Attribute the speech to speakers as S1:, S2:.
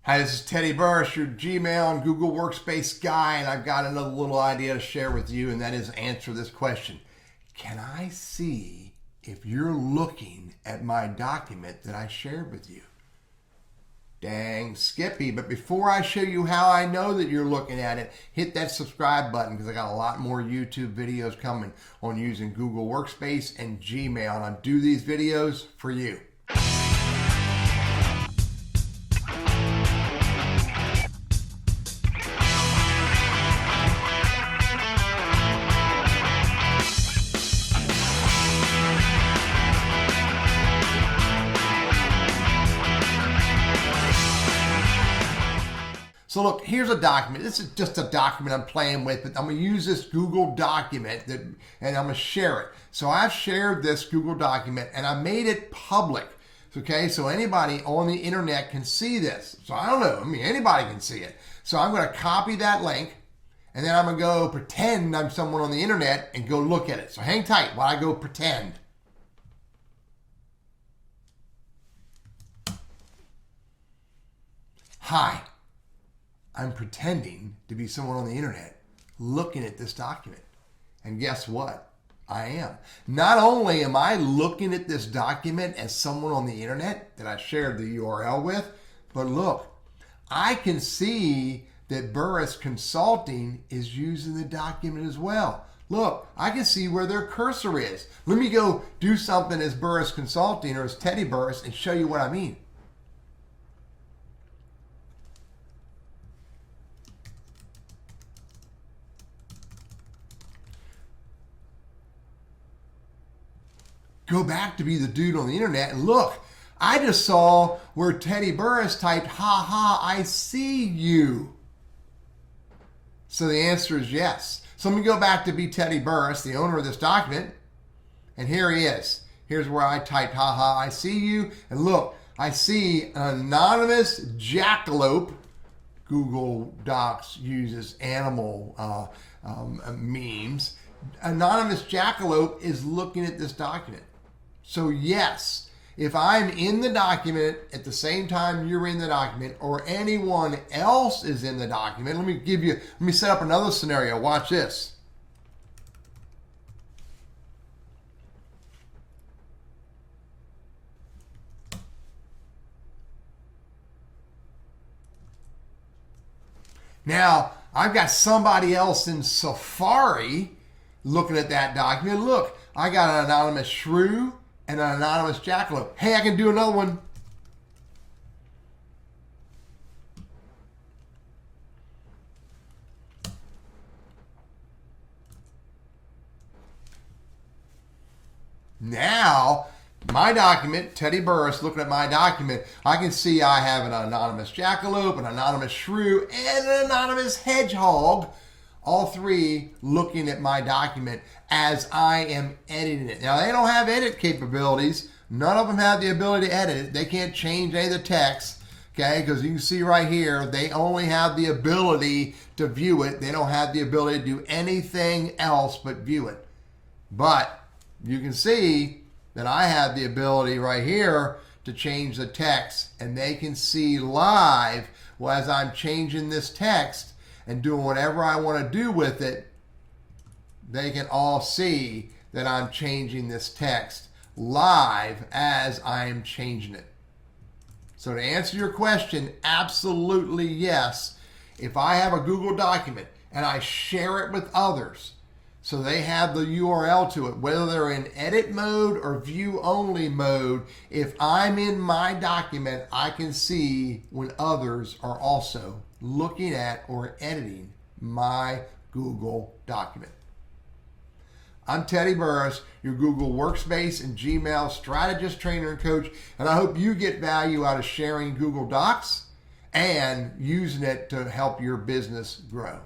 S1: Hi, this is Teddy Burris, your Gmail and Google Workspace guy, and I've got another little idea to share with you, and that is answer this question. Can I see if you're looking at my document that I shared with you? Dang Skippy, but before I show you how I know that you're looking at it, hit that subscribe button because I got a lot more YouTube videos coming on using Google Workspace and Gmail, and I do these videos for you. So look, here's a document. This is just a document I'm playing with, but I'm going to use this Google document and I'm going to share it. So I've shared this Google document and I made it public. Okay, so anybody on the internet can see this. So I don't know, anybody can see it. So I'm going to copy that link and then I'm going to go pretend I'm someone on the internet and go look at it. So hang tight while I go pretend. Hi. I'm pretending to be someone on the internet looking at this document. And guess what? I am. Not only am I looking at this document as someone on the internet that I shared the URL with, but look, I can see that Burris Consulting is using the document as well. Look, I can see where their cursor is. Let me go do something as Burris Consulting or as Teddy Burris and show you what I mean. Go back to be the dude on the internet and look, I just saw where Teddy Burris typed, "Ha ha, I see you." So the answer is yes. So let me go back to be Teddy Burris, the owner of this document. And here he is. Here's where I typed, "Ha ha, I see you." And look, I see an anonymous jackalope. Google Docs uses animal memes. Anonymous jackalope is looking at this document. So yes, if I'm in the document at the same time you're in the document or anyone else is in the document, let me set up another scenario. Watch this. Now, I've got somebody else in Safari looking at that document. Look, I got an anonymous shrew and an anonymous jackalope. Hey, I can do another one. Now, my document, Teddy Burris, looking at my document, I can see I have an anonymous jackalope, an anonymous shrew, and an anonymous hedgehog. All three looking at my document as I am editing it. Now, they don't have edit capabilities. None of them have the ability to edit it. They can't change any of the text, okay? Because you can see right here, they only have the ability to view it. They don't have the ability to do anything else but view it. But you can see that I have the ability right here to change the text, and they can see live as I'm changing this text and doing whatever I want to do with it. They can all see that I'm changing this text live as I'm changing it. So to answer your question, absolutely yes. If I have a Google document and I share it with others, so they have the URL to it, whether they're in edit mode or view only mode, if I'm in my document, I can see when others are also looking at or editing my Google document. I'm Teddy Burris, your Google Workspace and Gmail strategist, trainer, and coach, and I hope you get value out of sharing Google Docs and using it to help your business grow.